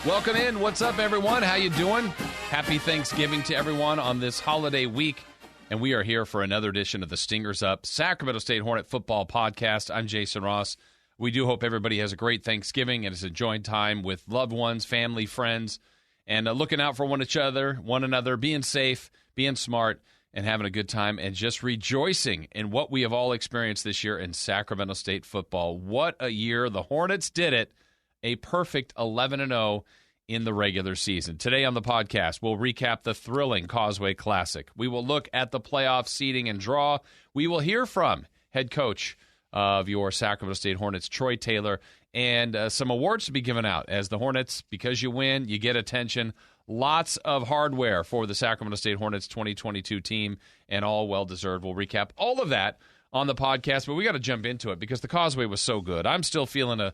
Welcome in. What's up, everyone? How you doing? Happy Thanksgiving to everyone on this holiday week. And we are here for another edition of the Stingers Up Sacramento State Hornet Football Podcast. I'm Jason Ross. We do hope everybody has a great Thanksgiving and is enjoying time with loved ones, family, friends, and looking out for one another, being safe, being smart, and having a good time, and just rejoicing in what we have all experienced this year in Sacramento State football. What a year. The Hornets did it. A perfect 11-0 in the regular season. Today on the podcast, we'll recap the thrilling Causeway Classic. We will look at the playoff seeding and draw. We will hear from head coach of your Sacramento State Hornets, Troy Taylor, and some awards to be given out as the Hornets, because you win, you get attention. Lots of hardware for the Sacramento State Hornets 2022 team, and all well-deserved. We'll recap all of that on the podcast, but we got to jump into it because the Causeway was so good. I'm still feeling a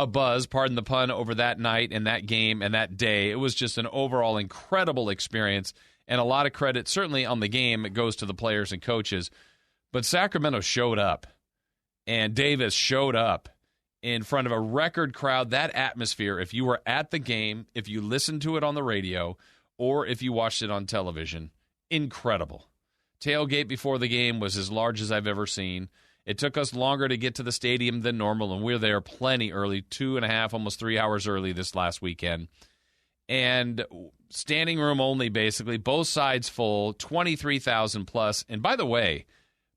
buzz, pardon the pun, over that night and that game and that day. It was just an overall incredible experience, and a lot of credit, certainly on the game, it goes to the players and coaches. But Sacramento showed up, and Davis showed up in front of a record crowd. That atmosphere, if you were at the game, if you listened to it on the radio, or if you watched it on television, incredible. Tailgate before the game was as large as I've ever seen. It took us longer to get to the stadium than normal, and we were there plenty early, 2.5, almost 3 hours early this last weekend. And standing room only, basically, both sides full, 23,000 plus. And by the way,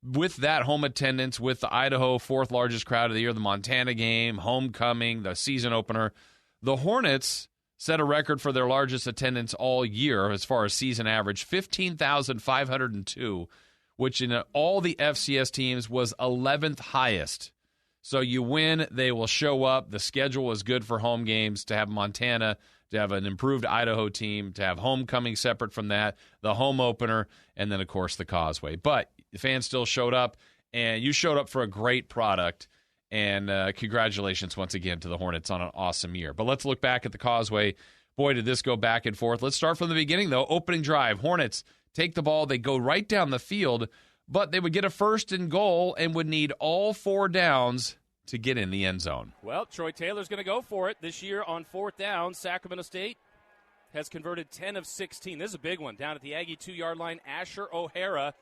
with that home attendance, with the Idaho fourth largest crowd of the year, the Montana game, homecoming, the season opener, the Hornets set a record for their largest attendance all year as far as season average, 15,502. which in all the FCS teams was 11th highest. So you win, they will show up. The schedule was good for home games, to have Montana, to have an improved Idaho team, to have homecoming separate from that, the home opener, and then, of course, the Causeway. But the fans still showed up, and you showed up for a great product. And congratulations once again to the Hornets on an awesome year. But let's look back at the Causeway. Boy, did this go back and forth. Let's start from the beginning, though. Opening drive, Hornets take the ball, they go right down the field, but they would get a first and goal and would need all 4 downs to get in the end zone. Well, Troy Taylor's going to go for it this year on 4th down. Sacramento State has converted 10 of 16. This is a big one. Down at the Aggie 2-yard line, Asher O'Hara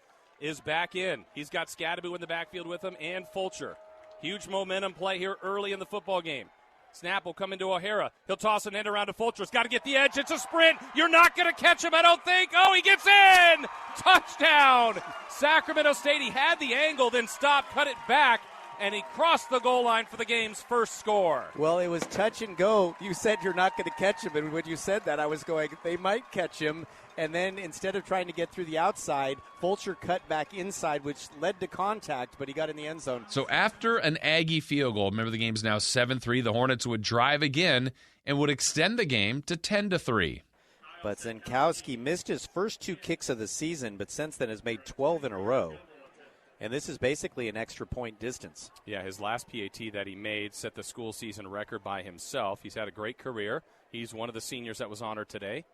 is back in. He's got Scadaboo in the backfield with him and Fulcher. Huge momentum play here early in the football game. Snap will come into O'Hara. He'll toss an end around to Fulcher. He's got to get the edge. It's a sprint. You're not going to catch him, I don't think. Oh, he gets in! Touchdown! Sacramento State, he had the angle, then stopped, cut it back, and he crossed the goal line for the game's first score. Well, it was touch and go. You said you're not going to catch him, and when you said that, I was going, they might catch him. And then instead of trying to get through the outside, Fulcher cut back inside, which led to contact, but he got in the end zone. So after an Aggie field goal, remember the game's now 7-3, the Hornets would drive again and would extend the game to 10-3. But Zenkowski missed his first 2 kicks of the season, but since then has made 12 in a row. And this is basically an extra point distance. Yeah, his last PAT that he made set the school season record by himself. He's had a great career. He's one of the seniors that was honored today.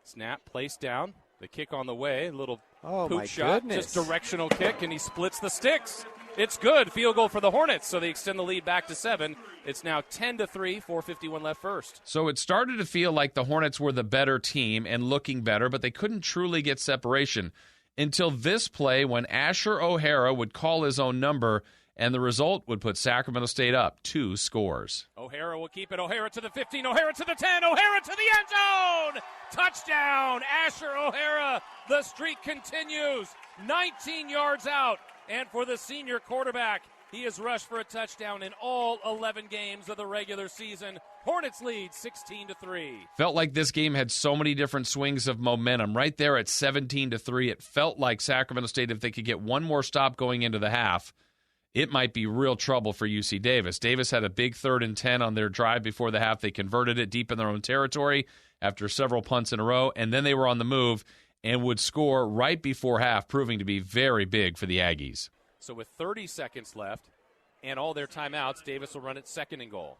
Snap, placed down. The kick on the way. A little poop shot. Goodness. Just directional kick, and he splits the sticks. It's good. Field goal for the Hornets, so they extend the lead back to 7. It's now 10-3, 4:51 left first. So it started to feel like the Hornets were the better team and looking better, but they couldn't truly get separation until this play when Asher O'Hara would call his own number, and the result would put Sacramento State up 2 scores. O'Hara will keep it. O'Hara to the 15. O'Hara to the 10. O'Hara to the end zone. Touchdown, Asher O'Hara. The streak continues. 19 yards out. And for the senior quarterback, he has rushed for a touchdown in all 11 games of the regular season. Hornets lead 16-3. Felt like this game had so many different swings of momentum. Right there at 17-3, it felt like Sacramento State, if they could get one more stop going into the half, it might be real trouble for UC Davis. Davis had a big 3rd and 10 on their drive before the half. They converted it deep in their own territory after several punts in a row, and then they were on the move and would score right before half, proving to be very big for the Aggies. So with 30 seconds left and all their timeouts, Davis will run it 2nd and goal.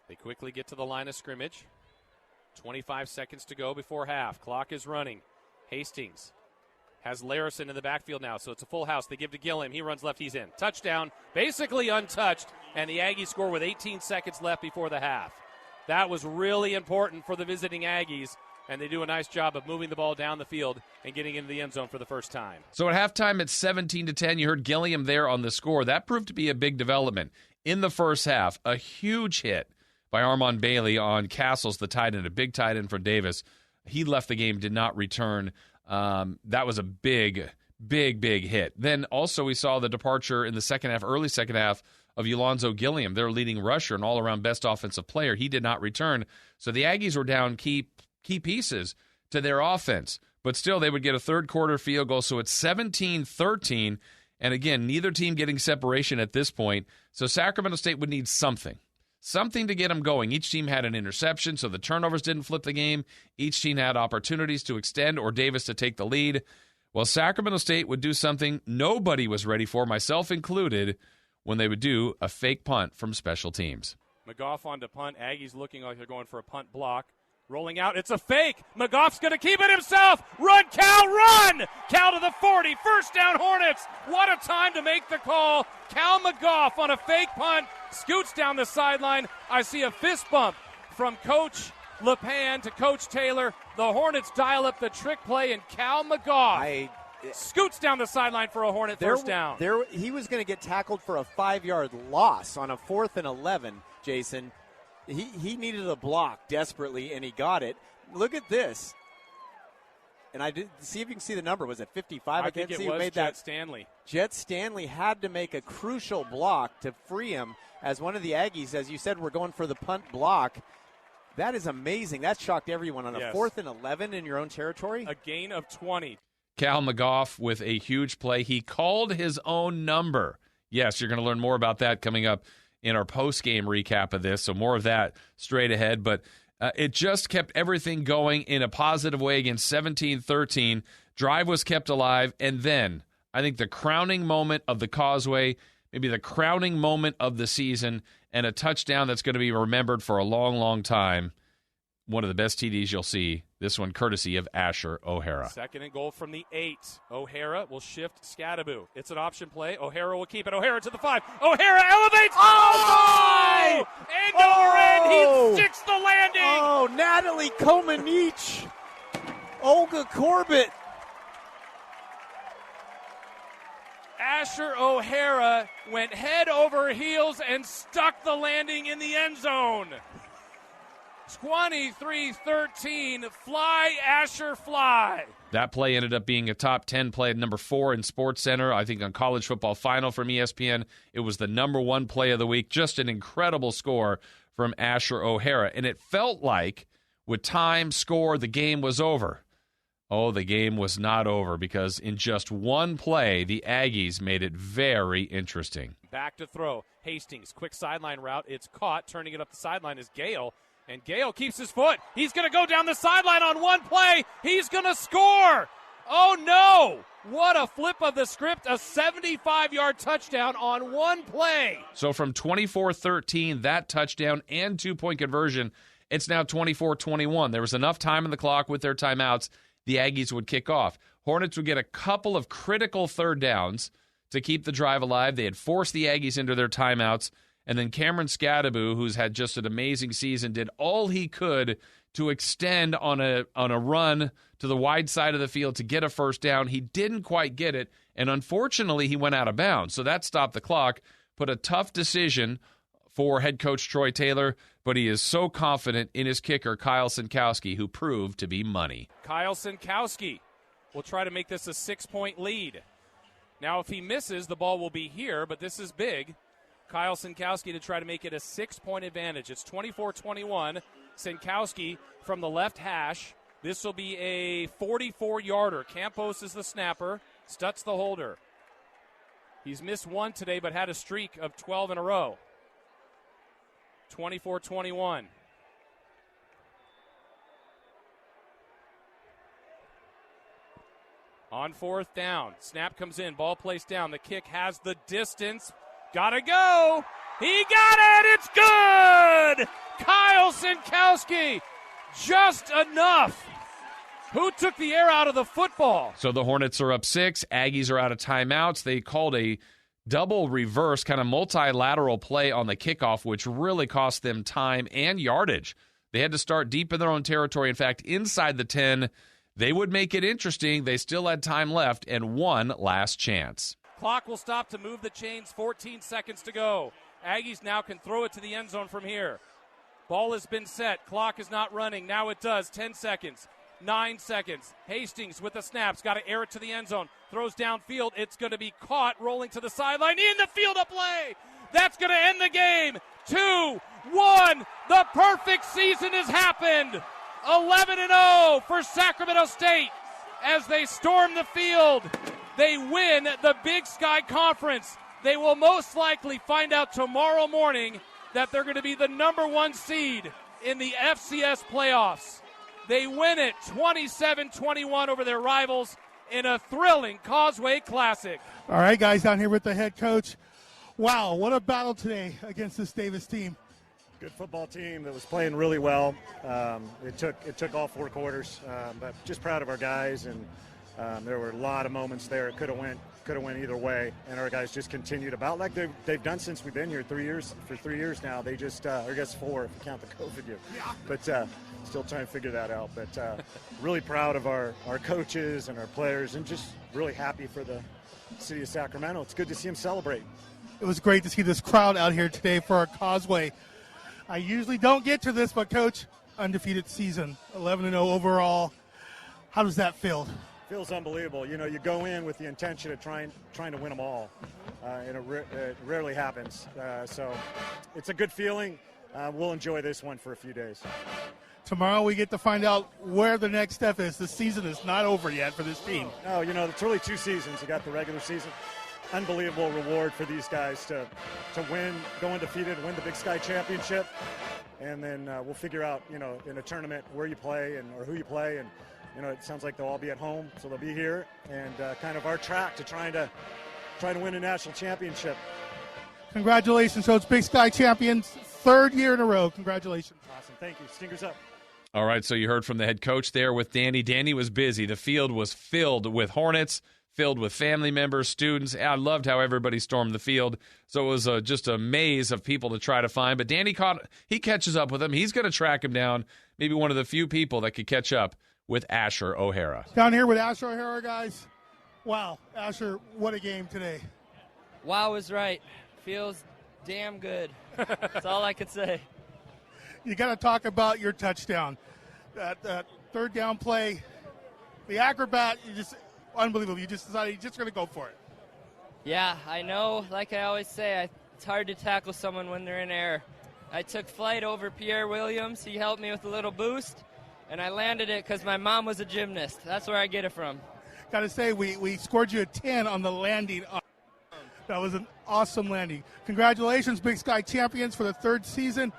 They quickly get to the line of scrimmage. 25 seconds to go before half. Clock is running. Hastings has Larison in the backfield now, so it's a full house. They give to Gilliam. He runs left. He's in. Touchdown, basically untouched, and the Aggies score with 18 seconds left before the half. That was really important for the visiting Aggies, and they do a nice job of moving the ball down the field and getting into the end zone for the first time. So at halftime, it's 17-10. You heard Gilliam there on the score. That proved to be a big development. In the first half, a huge hit by Armand Bailey on Castles, the tight end, a big tight end for Davis. He left the game, did not return. That was a big hit. Then also we saw the departure in the second half, early second half, of Yolonzo Gilliam, their leading rusher and all-around best offensive player. He did not return. So the Aggies were down key pieces to their offense. But still, they would get a third-quarter field goal. So it's 17-13. And again, neither team getting separation at this point. So Sacramento State would need something to get them going. Each team had an interception, so the turnovers didn't flip the game. Each team had opportunities to extend or Davis to take the lead. Well, Sacramento State would do something nobody was ready for, myself included, when they would do a fake punt from special teams. McGough on to punt. Aggies looking like they're going for a punt block. Rolling out. It's a fake. McGough's going to keep it himself. Run, Cal, run! Cal to the 40. First down, Hornets. What a time to make the call. Cal McGough on a fake punt. Scoots down the sideline. I see a fist bump from Coach LePan to Coach Taylor. The Hornets dial up the trick play, and Cal McGough scoots down the sideline for a Hornet first down. He was going to get tackled for a 5-yard loss on a 4th and 11, Jason. He needed a block desperately, and he got it. Look at this. And I did see if you can see the number. Was it 55? I think it was Jet Stanley. Jet Stanley had to make a crucial block to free him as one of the Aggies, as you said, we're going for the punt block. That is amazing. That shocked everyone on a 4th and 11 in your own territory. A gain of 20. Cal McGough with a huge play. He called his own number. Yes, you're going to learn more about that coming up in our post-game recap of this, so more of that straight ahead. But it just kept everything going in a positive way against 17-13. Drive was kept alive, and then I think the crowning moment of the Causeway, maybe the crowning moment of the season, and a touchdown that's going to be remembered for a long, long time. One of the best TDs you'll see. This one courtesy of Asher O'Hara. Second and goal from the 8. O'Hara will shift Scadaboo. It's an option play. O'Hara will keep it. O'Hara to the 5. O'Hara elevates. Oh! End over end. He sticks the landing. Oh, Natalie Komanich. Olga Corbett. Asher O'Hara went head over heels and stuck the landing in the end zone. 23-13, fly, Asher, fly. That play ended up being a top 10 play at number 4 in SportsCenter. I think on College Football Final from ESPN, it was the number 1 play of the week. Just an incredible score from Asher O'Hara. And it felt like with time, score, the game was over. Oh, the game was not over because in just one play, the Aggies made it very interesting. Back to throw. Hastings, quick sideline route. It's caught. Turning it up the sideline is Gale. And Gale keeps his foot. He's going to go down the sideline on one play. He's going to score. Oh, no. What a flip of the script. A 75-yard touchdown on one play. So from 24-13, that touchdown and 2-point conversion, it's now 24-21. There was enough time on the clock with their timeouts. The Aggies would kick off. Hornets would get a couple of critical third downs to keep the drive alive. They had forced the Aggies into their timeouts. And then Cameron Scadaboo, who's had just an amazing season, did all he could to extend on a run to the wide side of the field to get a first down. He didn't quite get it, and unfortunately, he went out of bounds. So that stopped the clock, put a tough decision for head coach Troy Taylor, but he is so confident in his kicker, Kyle Sinkowski, who proved to be money. Kyle Sinkowski will try to make this a 6-point lead. Now, if he misses, the ball will be here, but this is big. Kyle Sinkowski to try to make it a 6-point advantage. It's 24-21. Sinkowski from the left hash. This will be a 44-yarder. Campos is the snapper. Stutz the holder. He's missed one today but had a streak of 12 in a row. 24-21. On 4th down. Snap comes in. Ball placed down. The kick has the distance. Gotta go. He got it. It's good. Kyle Sinkowski. Just enough. Who took the air out of the football? So the Hornets are up 6. Aggies are out of timeouts. They called a double reverse, kind of multilateral play on the kickoff, which really cost them time and yardage. They had to start deep in their own territory. In fact, inside the 10, they would make it interesting. They still had time left and one last chance. Clock will stop to move the chains. 14 seconds to go. Aggies now can throw it to the end zone from here. Ball has been set. Clock is not running. Now it does. 10 seconds. 9 seconds. Hastings with the snaps. Got to air it to the end zone. Throws downfield. It's going to be caught. Rolling to the sideline. In the field of play. That's going to end the game. 2-1. The perfect season has happened. 11-0 for Sacramento State as they storm the field. They win the Big Sky Conference. They will most likely find out tomorrow morning that they're going to be the number 1 seed in the FCS playoffs. They win it 27-21 over their rivals in a thrilling Causeway Classic. All right, guys, down here with the head coach. Wow, what a battle today against this Davis team. Good football team that was playing really well. It took all 4 quarters, but just proud of our guys. And there were a lot of moments there. It could have went either way, and our guys just continued about like they've done since we've been here 3 years. For 3 years now, they just I guess 4 if you count the COVID year. Yeah. But still trying to figure that out. But really proud of our coaches and our players, and just really happy for the city of Sacramento. It's good to see them celebrate. It was great to see this crowd out here today for our Causeway. I usually don't get to this, but Coach, undefeated season, 11-0 overall. How does that feel? Feels unbelievable. You know, you go in with the intention of trying to win them all, and it rarely happens. So it's a good feeling. We'll enjoy this one for a few days. Tomorrow we get to find out where the next step is. The season is not over yet for this team. No, you know, it's really 2 seasons. You got the regular season. Unbelievable reward for these guys to win, go undefeated, win the Big Sky Championship, and then we'll figure out, you know, in a tournament where you play or who you play, and you know, it sounds like they'll all be at home, so they'll be here, and kind of our track to try to win a national championship. Congratulations, so it's Big Sky champions, 3rd year in a row. Congratulations. Awesome, thank you. Stingers up. All right, so you heard from the head coach there with Danny. Danny was busy. The field was filled with Hornets, filled with family members, students. I loved how everybody stormed the field. So it was just a maze of people to try to find. But Danny catches up with him. He's going to track him down, maybe one of the few people that could catch up with Asher O'Hara. Down here with Asher O'Hara, guys. Wow, Asher, what a game today. Wow is right. Feels damn good. That's all I could say. You got to talk about your touchdown. That 3rd down play, the acrobat, unbelievable. You just decided you're just going to go for it. Yeah, I know. Like I always say, it's hard to tackle someone when they're in air. I took flight over Pierre Williams. He helped me with a little boost, and I landed it because my mom was a gymnast. That's where I get it from. Got to say, we scored you a 10 on the landing. That was an awesome landing. Congratulations, Big Sky champions for the 3rd season.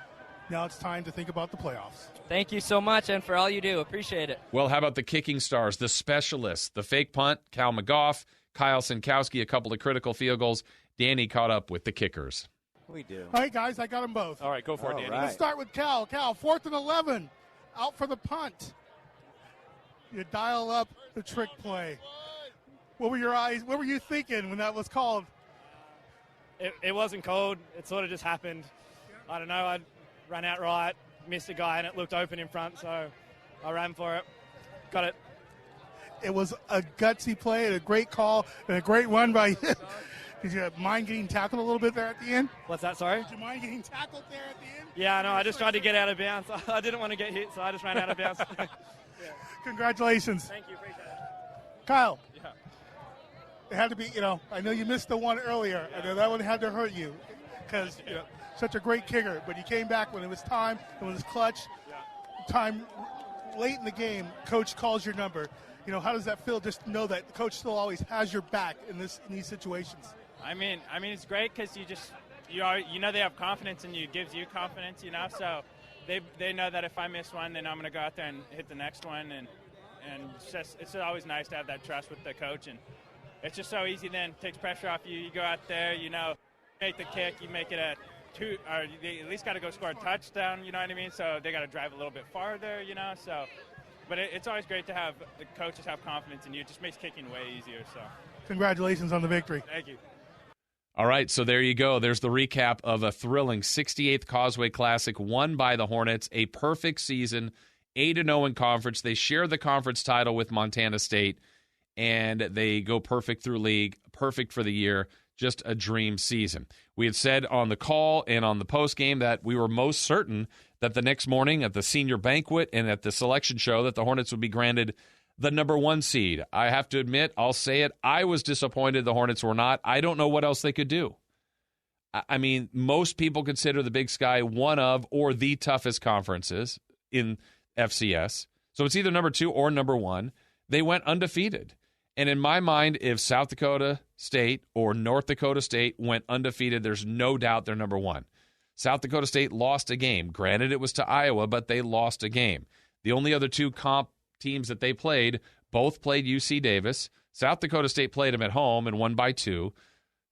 Now it's time to think about the playoffs. Thank you so much, and for all you do. Appreciate it. Well, how about the kicking stars, the specialists, the fake punt, Cal McGough, Kyle Sinkowski, a couple of critical field goals. Danny caught up with the kickers. We do. All right, guys, I got them both. All right, go for it, Danny. Right. Let's start with Cal. Cal, 4th and 11, out for the punt. You dial up the trick play. What were your eyes? What were you thinking when that was called? It wasn't called. It sort of just happened. I don't know. I ran out right, missed a guy, and it looked open in front, so I ran for it. Got it. It was a gutsy play and a great call and a great run by you. Did you mind getting tackled a little bit there at the end? What's that, sorry? Did you mind getting tackled there at the end? Yeah, no, I just tried to get out of bounds. I didn't want to get hit, so I just ran out of bounds. Yeah. Congratulations. Thank you, appreciate it. Kyle. Yeah. It had to be, I know you missed the one earlier. I know that one had to hurt you because, such a great kicker. But you came back when it was time, it was clutch. Yeah. Time late in the game, coach calls your number. How does that feel just to know that the coach still always has your back in these situations? I mean, it's great because they have confidence in you. It gives you confidence, so they know that if I miss one, then I'm going to go out there and hit the next one. And it's always nice to have that trust with the coach. And it's just so easy then. It takes pressure off you. You go out there, make the kick, you make it a 2, or they at least got to go score a touchdown, you know what I mean? So they got to drive a little bit farther, so. But it's always great to have the coaches have confidence in you. It just makes kicking way easier, so. Congratulations on the victory. Thank you. All right, so there you go. There's the recap of a thrilling 68th Causeway Classic won by the Hornets, a perfect season, 8-0 in conference. They share the conference title with Montana State, and they go perfect through league, perfect for the year, just a dream season. We had said on the call and on the postgame that we were most certain that the next morning at the senior banquet and at the selection show that the Hornets would be granted the number 1 seed. I have to admit, I'll say it, I was disappointed the Hornets were not. I don't know what else they could do. I mean, most people consider the Big Sky one of or the toughest conferences in FCS. So it's either number 2 or number 1. They went undefeated. And in my mind, if South Dakota State or North Dakota State went undefeated, there's no doubt they're number 1. South Dakota State lost a game. Granted, it was to Iowa, but they lost a game. The only other 2 comp teams that they played, both played UC Davis. South Dakota State played them at home and won by 2.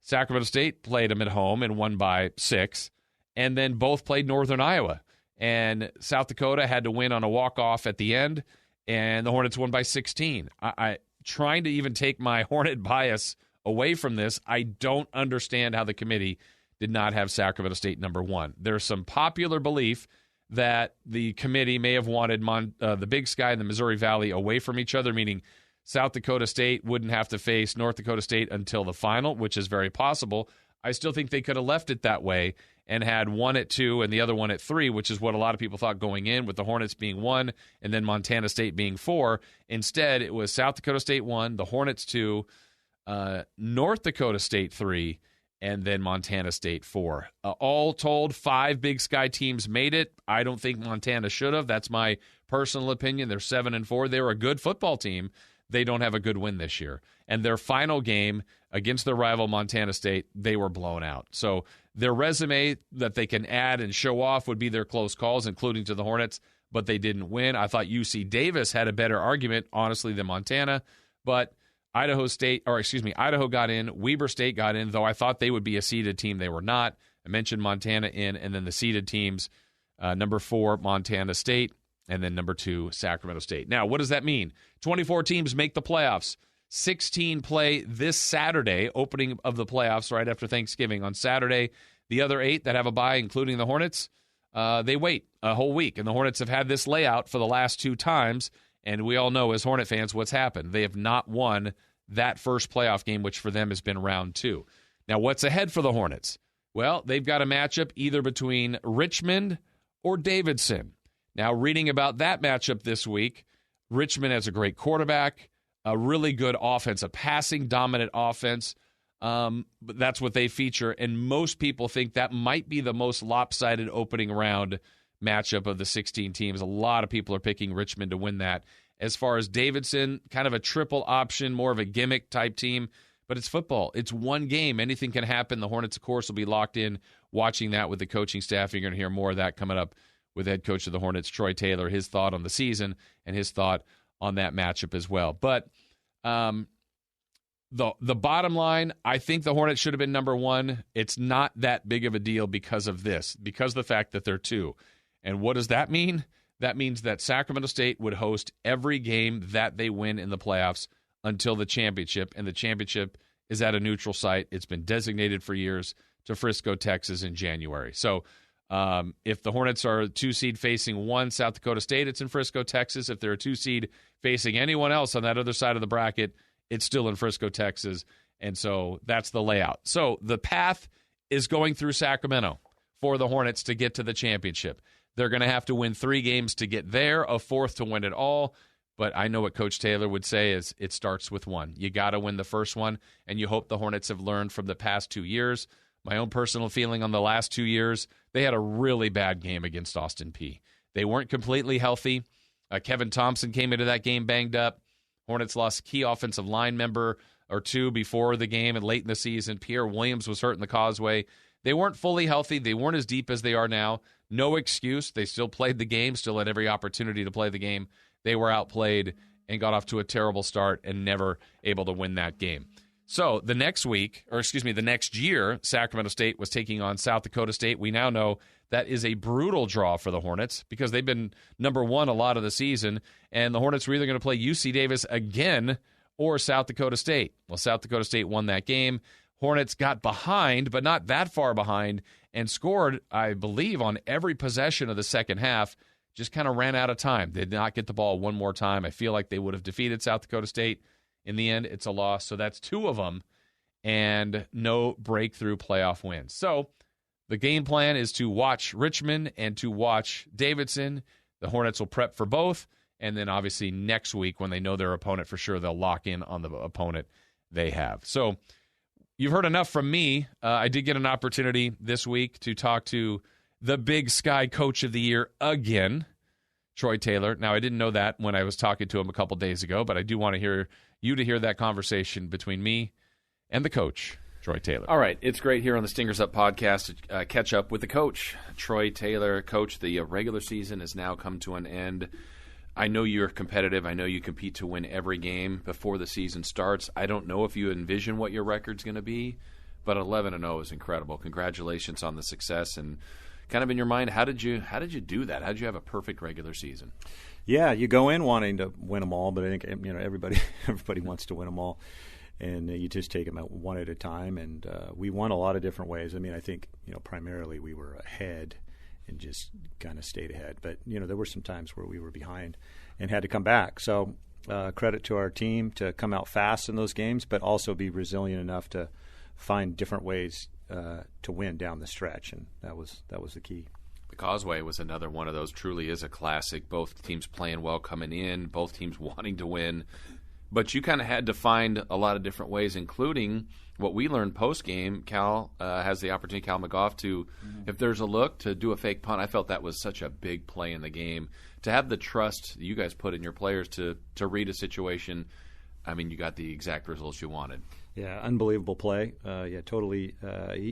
Sacramento State played them at home and won by 6. And then both played Northern Iowa. And South Dakota had to win on a walk-off at the end, and the Hornets won by 16. I trying to even take my Hornet bias away from this, I don't understand how the committee did not have Sacramento State number 1. There's some popular belief that the committee may have wanted the Big Sky and the Missouri Valley away from each other, meaning South Dakota State wouldn't have to face North Dakota State until the final, which is very possible. I still think they could have left it that way and had one at 2 and the other one at 3, which is what a lot of people thought going in, with the Hornets being 1 and then Montana State being 4. Instead, it was South Dakota State 1, the Hornets 2, North Dakota State 3, and then Montana State 4. All told, 5 Big Sky teams made it. I don't think Montana should have. That's my personal opinion. They're 7-4. They were a good football team. They don't have a good win this year. And their final game against their rival Montana State, they were blown out. So their resume that they can add and show off would be their close calls, including to the Hornets, but they didn't win. I thought UC Davis had a better argument, honestly, than Montana, but Idaho got in, Weber State got in, though I thought they would be a seeded team. They were not. I mentioned Montana in, and then the seeded teams, number 4, Montana State, and then number 2, Sacramento State. Now, what does that mean? 24 teams make the playoffs. 16 play this Saturday, opening of the playoffs right after Thanksgiving. On Saturday, the other 8 that have a bye, including the Hornets, they wait a whole week. And the Hornets have had this layout for the last 2 times, and we all know as Hornet fans what's happened. They have not won that first playoff game, which for them has been round 2. Now, what's ahead for the Hornets? Well, they've got a matchup either between Richmond or Davidson. Now, reading about that matchup this week, Richmond has a great quarterback, a really good offense, a passing dominant offense. But that's what they feature, and most people think that might be the most lopsided opening round matchup of the 16 teams. A lot of people are picking Richmond to win that. As far as Davidson, kind of a triple option, more of a gimmick type team, but it's football. It's one game. Anything can happen. The Hornets, of course, will be locked in watching that with the coaching staff. You're going to hear more of that coming up with head coach of the Hornets, Troy Taylor, his thought on the season and his thought on that matchup as well. But the bottom line, I think the Hornets should have been number 1. It's not that big of a deal because of this, because of the fact that they're 2. And what does that mean? That means that Sacramento State would host every game that they win in the playoffs until the championship, and the championship is at a neutral site. It's been designated for years to Frisco, Texas in January. So if the Hornets are a 2 seed facing 1 South Dakota State, it's in Frisco, Texas. If they're a 2 seed facing anyone else on that other side of the bracket, it's still in Frisco, Texas. And so that's the layout. So the path is going through Sacramento for the Hornets to get to the championship. They're going to have to win 3 games to get there, a 4th to win it all. But I know what Coach Taylor would say is it starts with 1. You got to win the first one, and you hope the Hornets have learned from the past 2 years. My own personal feeling on the last 2 years, they had a really bad game against Austin Peay. They weren't completely healthy. Kevin Thompson came into that game banged up. Hornets lost a key offensive line member or 2 before the game and late in the season. Pierre Williams was hurt in the Causeway. They weren't fully healthy. They weren't as deep as they are now. No excuse. They still played the game, still had every opportunity to play the game. They were outplayed and got off to a terrible start and never able to win that game. So the next year, Sacramento State was taking on South Dakota State. We now know that is a brutal draw for the Hornets because they've been number 1 a lot of the season, and the Hornets were either going to play UC Davis again or South Dakota State. Well, South Dakota State won that game. Hornets got behind, but not that far behind, and scored, I believe, on every possession of the second half. Just kind of ran out of time. They did not get the ball one more time. I feel like they would have defeated South Dakota State. In the end, it's a loss. So that's 2 of them, and no breakthrough playoff wins. So the game plan is to watch Richmond and to watch Davidson. The Hornets will prep for both, and then obviously next week when they know their opponent for sure, they'll lock in on the opponent they have. So you've heard enough from me. I did get an opportunity this week to talk to the Big Sky Coach of the Year again, Troy Taylor. Now, I didn't know that when I was talking to him a couple days ago, but I do want to hear that conversation between me and the coach, Troy Taylor. All right, it's great here on the Stingers Up podcast to catch up with the coach, Troy Taylor. Coach, the regular season has now come to an end. I know you're competitive. I know you compete to win every game before the season starts. I don't know if you envision what your record's going to be, but 11-0 is incredible. Congratulations on the success. And kind of in your mind, how did you do that? How did you have a perfect regular season? Yeah, you go in wanting to win them all, but I think everybody wants to win them all, and you just take them out one at a time. And we won a lot of different ways. I mean, I think primarily we were ahead and just kind of stayed ahead, but there were some times where we were behind and had to come back. So credit to our team to come out fast in those games, but also be resilient enough to find different ways to win down the stretch, and that was the key. The Causeway was another one of those. Truly is a classic. Both teams playing well coming in, both teams wanting to win, but you kind of had to find a lot of different ways, including what we learned post-game. Cal has the opportunity, Cal McGough, to, if there's a look, to do a fake punt. I felt that was such a big play in the game. To have the trust you guys put in your players to read a situation, I mean, you got the exact results you wanted. Yeah, unbelievable play. Totally.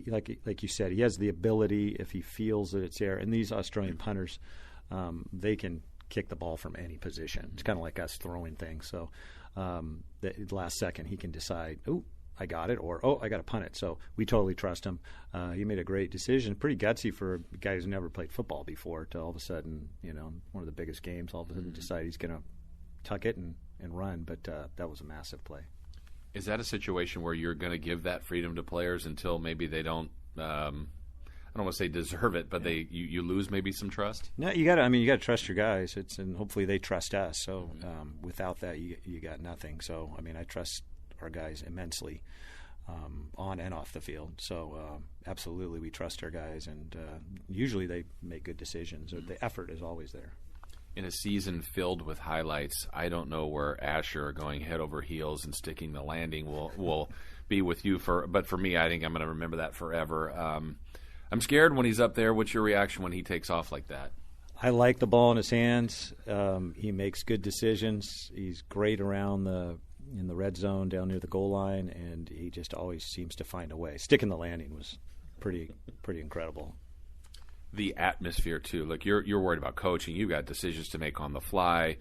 Like you said, he has the ability, if he feels that it's there. And these Australian punters, they can kick the ball from any position. It's kind of like us throwing things. So the last second, he can decide, oh, I got it, or, oh, I got to punt it. So we totally trust him. He made a great decision. Pretty gutsy for a guy who's never played football before to all of a sudden, one of the biggest games, all of a sudden decide he's going to tuck it and run. But that was a massive play. Is that a situation where you're going to give that freedom to players until maybe they don't, I don't want to say deserve it, but you lose maybe some trust? No, you got to trust your guys. And hopefully they trust us. So without that, you got nothing. So I trust our guys immensely on and off the field. So absolutely, we trust our guys, and usually they make good decisions. Or the effort is always there. In a season filled with highlights, I don't know where Asher going head over heels and sticking the landing will be with you but for me, I think I'm going to remember that forever. I'm scared when he's up there. What's your reaction when he takes off like that? I like the ball in his hands. He makes good decisions. He's great around in the red zone down near the goal line, and he just always seems to find a way. Sticking the landing was pretty incredible. The atmosphere too. Look, you're worried about coaching. You got decisions to make on the fly.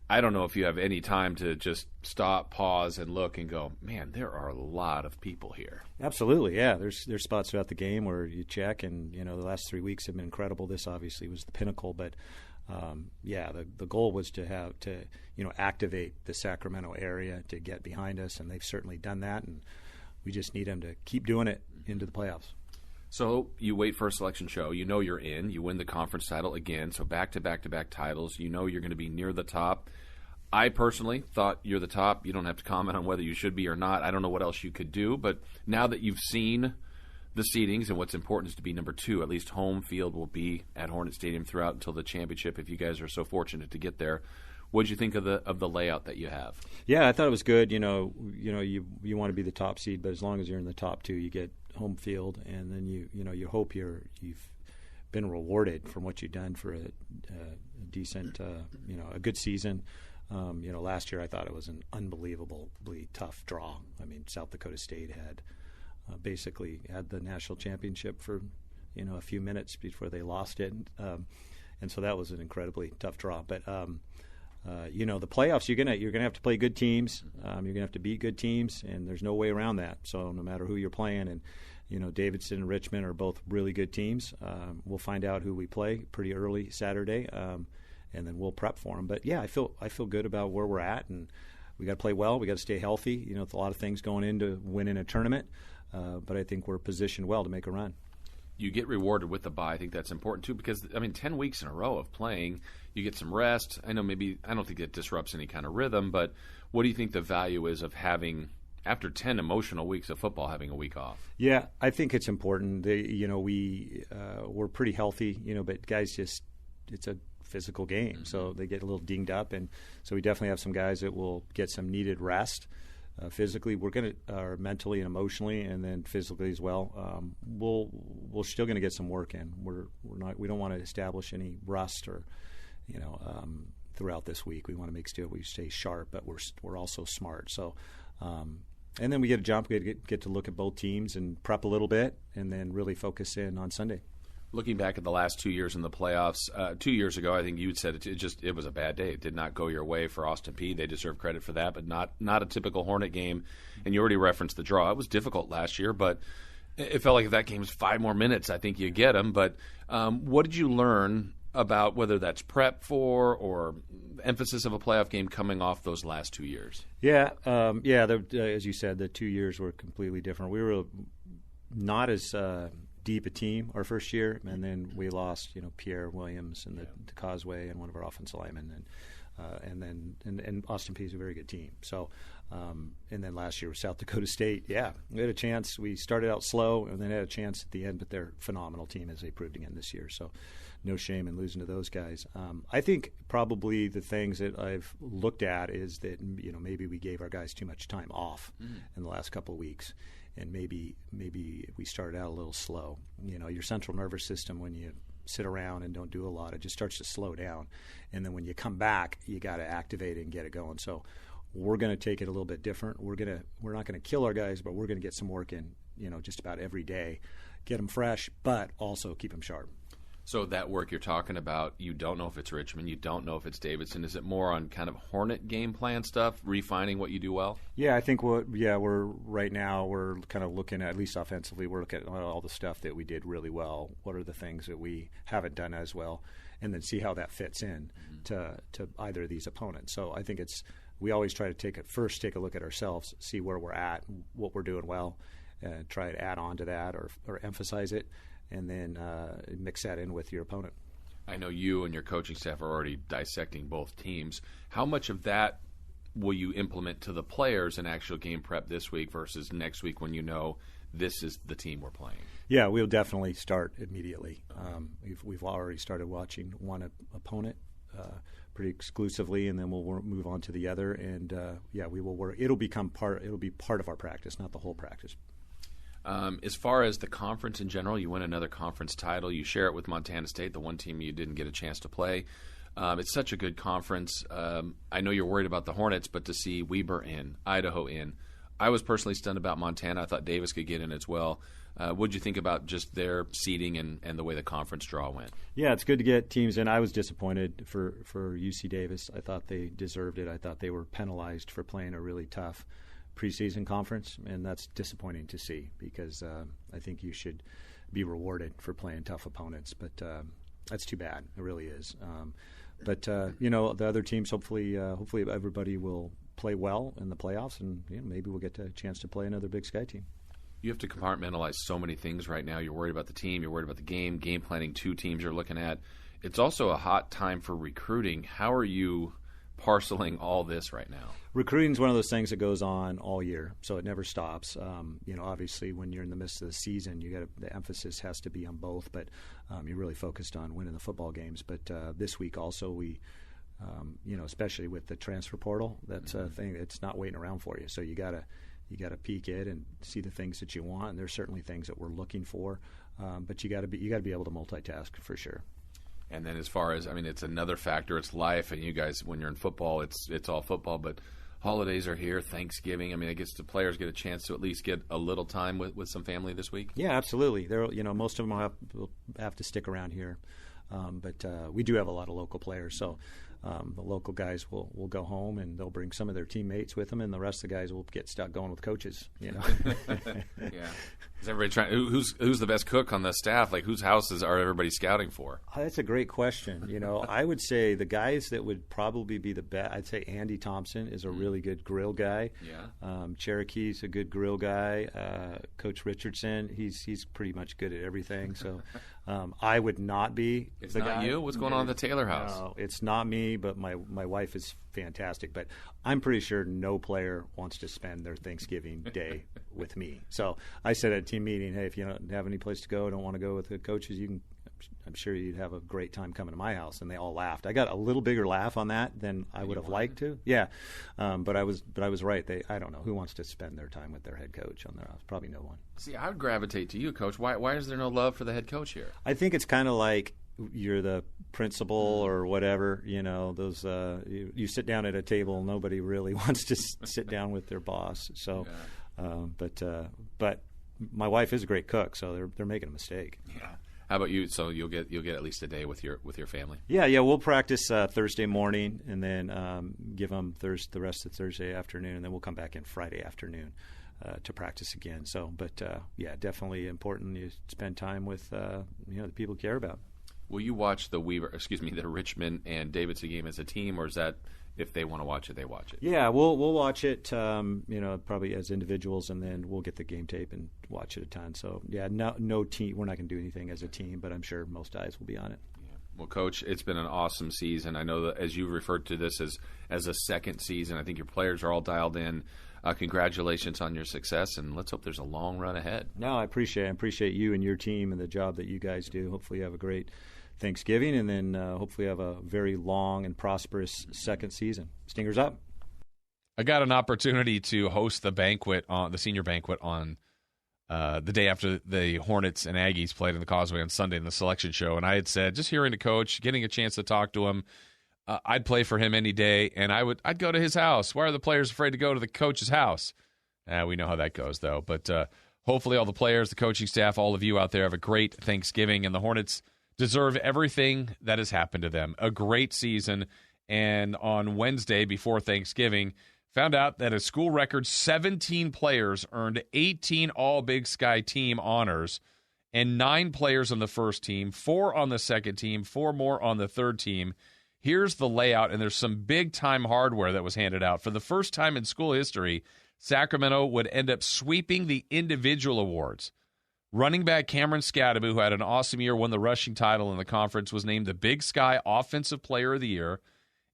I don't know if you have any time to just stop, pause, and look and go, man, there are a lot of people here. Absolutely, yeah. There's spots throughout the game where you check, and the last 3 weeks have been incredible. This obviously was the pinnacle, but the goal was to activate the Sacramento area to get behind us, and they've certainly done that, and we just need them to keep doing it into the playoffs. So you wait for a selection show. You know you're in. You win the conference title again. So back-to-back-to-back titles. You know you're going to be near the top. I personally thought you're the top. You don't have to comment on whether you should be or not. I don't know what else you could do. But now that you've seen the seedings, and what's important is to be number 2. At least home field will be at Hornet Stadium throughout until the championship, if you guys are so fortunate to get there. What did you think of the layout that you have? Yeah, I thought it was good. You want to be the top seed, but as long as you're in the top 2, you get home field, and then you hope you've been rewarded from what you've done for a decent, a good season. Last year I thought it was an unbelievably tough draw. South Dakota State had basically had the national championship for a few minutes before they lost it, and so that was an incredibly tough draw. But the playoffs, you're gonna have to play good teams. You're gonna have to beat good teams, and there's no way around that. So no matter who you're playing, and Davidson and Richmond are both really good teams. We'll find out who we play pretty early Saturday, and then we'll prep for them. But yeah, I feel good about where we're at, and we got to play well. We got to stay healthy. It's a lot of things going into winning a tournament. but I think we're positioned well to make a run. You get rewarded with the bye. I think that's important, too, because, 10 weeks in a row of playing, you get some rest. I don't think it disrupts any kind of rhythm, but what do you think the value is of having, after 10 emotional weeks of football, having a week off? Yeah, I think it's important. We're pretty healthy, but guys it's a physical game, so they get a little dinged up, and so we definitely have some guys that will get some needed rest. Physically, we're going to mentally and emotionally, and then physically as well. We're still going to get some work in. We don't want to establish any rust or, throughout this week. We want to make sure we stay sharp, but we're also smart. So, and then we get a jump. We get to look at both teams and prep a little bit, and then really focus in on Sunday. Looking back at the last 2 years in the playoffs, 2 years ago, I think you'd said it was a bad day. It did not go your way for Austin Peay. They deserve credit for that, but not a typical Hornet game. And you already referenced the draw. It was difficult last year, but it felt like if that game's 5 more minutes, I think you get them. But what did you learn about whether that's prep for or emphasis of a playoff game coming off those last 2 years? Yeah, as you said, the 2 years were completely different. We were not as deep a team our first year, and then we lost, Pierre Williams and the Causeway and one of our offensive linemen, and Austin Peay is a very good team. So, and then last year with South Dakota State, we had a chance. We started out slow and then had a chance at the end, but they're a phenomenal team as they proved again this year. So, no shame in losing to those guys. I think probably the things that I've looked at is that maybe we gave our guys too much time off in the last couple of weeks. And maybe we started out a little slow. Your central nervous system, when you sit around and don't do a lot, it just starts to slow down. And then when you come back, you got to activate it and get it going. So we're going to take it a little bit different. We're not going to kill our guys, but we're going to get some work in, just about every day, get them fresh, but also keep them sharp. So that work you're talking about, you don't know if it's Richmond, you don't know if it's Davidson. Is it more on kind of Hornet game plan stuff, refining what you do well? Yeah, I think we're kind of looking at least offensively, we're looking at all the stuff that we did really well. What are the things that we haven't done as well, and then see how that fits in to either of these opponents. So I think we always try to take a look at ourselves, see where we're at, what we're doing well, try to add on to that or emphasize it, and then mix that in with your opponent. I know you and your coaching staff are already dissecting both teams. How much of that will you implement to the players in actual game prep this week versus next week when this is the team we're playing? Yeah, we'll definitely start immediately. We've already started watching one opponent pretty exclusively, and then we'll move on to the other. And we will work. It'll be part of our practice, not the whole practice. As far as the conference in general, you win another conference title. You share it with Montana State, the one team you didn't get a chance to play. It's such a good conference. I know you're worried about the Hornets, but to see Weber in, Idaho in, I was personally stunned about Montana. I thought Davis could get in as well. What did you think about just their seeding and the way the conference draw went? Yeah, it's good to get teams in. I was disappointed for UC Davis. I thought they deserved it. I thought they were penalized for playing a really tough preseason conference, and that's disappointing to see because I think you should be rewarded for playing tough opponents, but that's too bad. It really is. But the other teams, hopefully everybody will play well in the playoffs, and maybe we'll get a chance to play another Big Sky team. You have to compartmentalize so many things right now. You're worried about the team. You're worried about the game planning 2 teams you're looking at. It's also a hot time for recruiting. How are you parceling all this right now? Recruiting is one of those things that goes on all year, so it never stops. Obviously, when you're in the midst of the season, the emphasis has to be on both, but you're really focused on winning the football games. But this week also, we, especially with the transfer portal, that's a thing. It's not waiting around for you, so you gotta peek it and see the things that you want. And there's certainly things that we're looking for, but you gotta be able to multitask for sure. And then as far as, it's another factor. It's life, and you guys, when you're in football, it's all football. But holidays are here, Thanksgiving. I guess the players get a chance to at least get a little time with some family this week. Yeah, absolutely. Most of them will have to stick around here, but we do have a lot of local players. So the local guys will go home and they'll bring some of their teammates with them, and the rest of the guys will get stuck going with coaches. Yeah. Is everybody trying? Who's the best cook on the staff? Like, whose houses are everybody scouting for? That's a great question. I would say the guys that would probably be the best. I'd say Andy Thompson is a really good grill guy. Yeah. Cherokee's a good grill guy. Coach Richardson, he's pretty much good at everything. So I would not be. It's the not guy. you. What's going on at the Taylor house? No, it's not me. But my wife is fantastic. But I'm pretty sure no player wants to spend their Thanksgiving day with me. So I said at a team meeting, hey, if you don't have any place to go, don't want to go with the coaches, you can. I'm sure you'd have a great time coming to my house. And they all laughed. I got a little bigger laugh on that than I would have liked to. Yeah, but I was right. I don't know who wants to spend their time with their head coach on their house. Probably no one. See, I would gravitate to you, Coach. Why is there no love for the head coach here? I think it's kind of like you're the principal or whatever. Those you sit down at a table. Nobody really wants to sit down with their boss. So, but my wife is a great cook, so they're making a mistake. Yeah. How about you? So you'll get at least a day with your family. Yeah. We'll practice Thursday morning, and then give them the rest of Thursday afternoon, and then we'll come back in Friday afternoon to practice again. So, but definitely important. You spend time with the people you care about. Will you watch the Richmond and Davidson game as a team, or is that if they want to watch it, they watch it? Yeah, we'll watch it. Probably as individuals, and then we'll get the game tape and watch it a ton. So no team. We're not going to do anything as a team, but I'm sure most eyes will be on it. Yeah. Well, Coach, it's been an awesome season. I know that as you referred to this as a second season, I think your players are all dialed in. Congratulations on your success, and let's hope there's a long run ahead. No, I appreciate you and your team and the job that you guys do. Hopefully you have a great Thanksgiving, and then hopefully have a very long and prosperous second season. Stingers up. I got an opportunity to host the senior banquet on the day after the Hornets and Aggies played in the Causeway on Sunday in the selection show, and I had said, just hearing the coach, getting a chance to talk to him, I'd play for him any day, and I'd go to his house. Why are the players afraid to go to the coach's house? We know how that goes, though. But hopefully all the players, the coaching staff, all of you out there have a great Thanksgiving, and the Hornets deserve everything that has happened to them. A great season, and on Wednesday before Thanksgiving, found out that a school record 17 players earned 18 All-Big Sky team honors, and 9 players on the first team, 4 on the second team, 4 more on the third team. Here's the layout, and there's some big-time hardware that was handed out. For the first time in school history, Sacramento would end up sweeping the individual awards. Running back Cameron Scadaboo, who had an awesome year, won the rushing title in the conference, was named the Big Sky Offensive Player of the Year.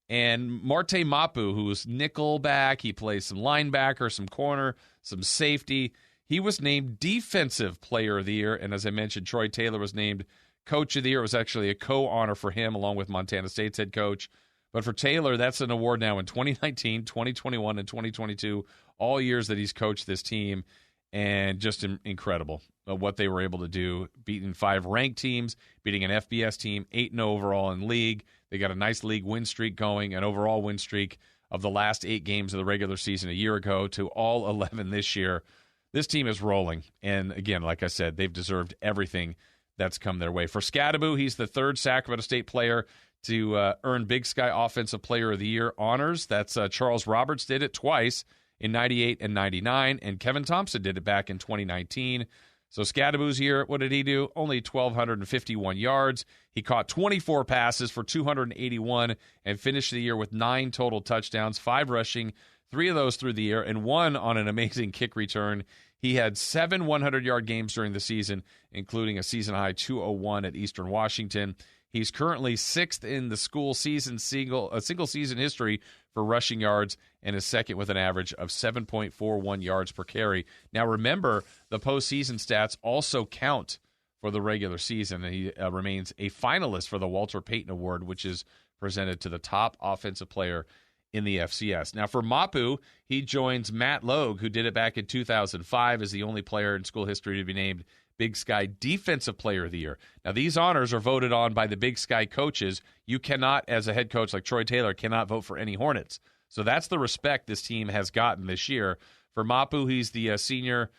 And Marte Mapu, who was nickel back, he plays some linebacker, some corner, some safety. He was named Defensive Player of the Year. And as I mentioned, Troy Taylor was named Coach of the Year. It was actually a co-honor for him, along with Montana State's head coach. But for Taylor, that's an award now in 2019, 2021, and 2022, all years that he's coached this team. And just incredible what they were able to do, beating 5 ranked teams, beating an FBS team, 8-0 overall in league. They got a nice league win streak going, an overall win streak of the last 8 games of the regular season a year ago to all 11 this year. This team is rolling. And again, like I said, they've deserved everything that's come their way. For Scadaboo, he's the 3rd Sacramento State player to earn Big Sky Offensive Player of the Year honors. That's Charles Roberts did it twice in 98 and 99, and Kevin Thompson did it back in 2019. So Scadaboo's year, what did he do? Only 1,251 yards. He caught 24 passes for 281 and finished the year with 9 total touchdowns, 5 rushing, 3 of those through the air, and 1 on an amazing kick return. He had 7 100-yard games during the season, including a season-high 201 at Eastern Washington. He's currently 6th in the school season single-season history for rushing yards and is 2nd with an average of 7.41 yards per carry. Now, remember, the postseason stats also count for the regular season, and he remains a finalist for the Walter Payton Award, which is presented to the top offensive player in the FCS. Now, for Mapu, he joins Matt Logue, who did it back in 2005 as the only player in school history to be named Big Sky Defensive Player of the Year. Now, these honors are voted on by the Big Sky coaches. You cannot, as a head coach like Troy Taylor, cannot vote for any Hornets. So that's the respect this team has gotten this year. For Mapu, he's the senior,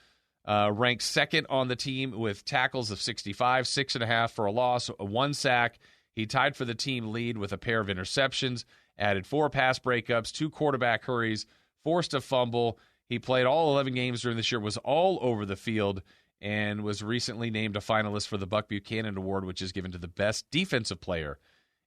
ranked 2nd on the team with tackles of 65, 6.5 for a loss, 1 sack. He tied for the team lead with a pair of interceptions, added 4 pass breakups, 2 quarterback hurries, forced a fumble. He played all 11 games during this year, was all over the field, and was recently named a finalist for the Buck Buchanan Award, which is given to the best defensive player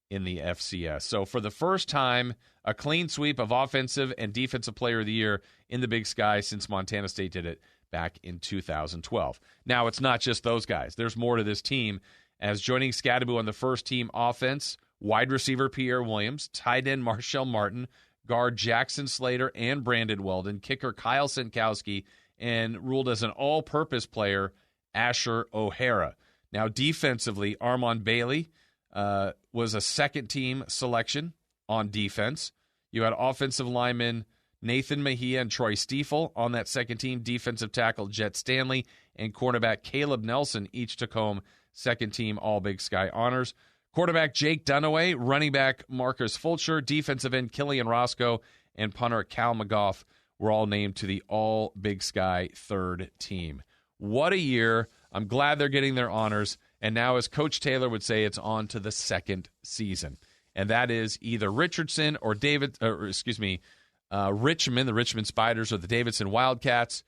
in the FCS. So for the first time, a clean sweep of offensive and defensive player of the year in the Big Sky since Montana State did it back in 2012. Now, it's not just those guys. There's more to this team, as joining Scadaboo on the first team offense, wide receiver Pierre Williams, tight end Marshall Martin, guard Jackson Slater and Brandon Weldon, kicker Kyle Sinkowski, and ruled as an all-purpose player, Asher O'Hara. Now, defensively, Armand Bailey was a second-team selection on defense. You had offensive lineman Nathan Mejia and Troy Stiefel on that second team. Defensive tackle Jet Stanley and cornerback Caleb Nelson each took home second-team All-Big Sky honors. Quarterback Jake Dunaway, running back Marcus Fulcher, defensive end Killian Roscoe, and punter Cal McGough were all named to the All-Big Sky third team. What a year. I'm glad they're getting their honors. And now, as Coach Taylor would say, it's on to the second season. And that is either Richardson or Richmond, the Richmond Spiders, or the Davidson Wildcats.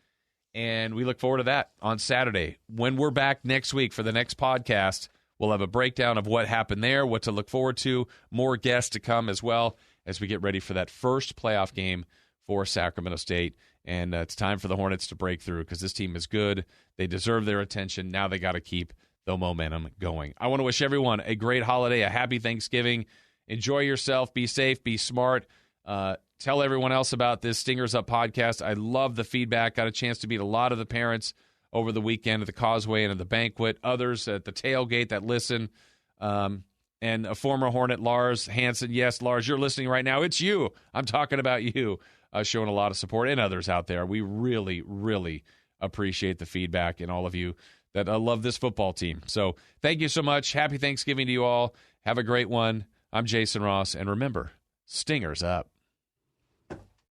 And we look forward to that on Saturday. When we're back next week for the next podcast, we'll have a breakdown of what happened there, what to look forward to, more guests to come as well as we get ready for that first playoff game for Sacramento State. And it's time for the Hornets to break through because this team is good. They deserve their attention. Now they got to keep the momentum going. I want to wish everyone a great holiday, a happy Thanksgiving. Enjoy yourself. Be safe. Be smart. Tell everyone else about this Stingers Up podcast. I love the feedback. Got a chance to meet a lot of the parents over the weekend at the Causeway and at the banquet. Others at the tailgate that listen. And a former Hornet, Lars Hansen. Yes, Lars, you're listening right now. It's you. I'm talking about you. Showing a lot of support, and others out there. We really, really appreciate the feedback and all of you that love this football team. So thank you so much. Happy Thanksgiving to you all. Have a great one. I'm Jason Ross, and remember, Stingers up.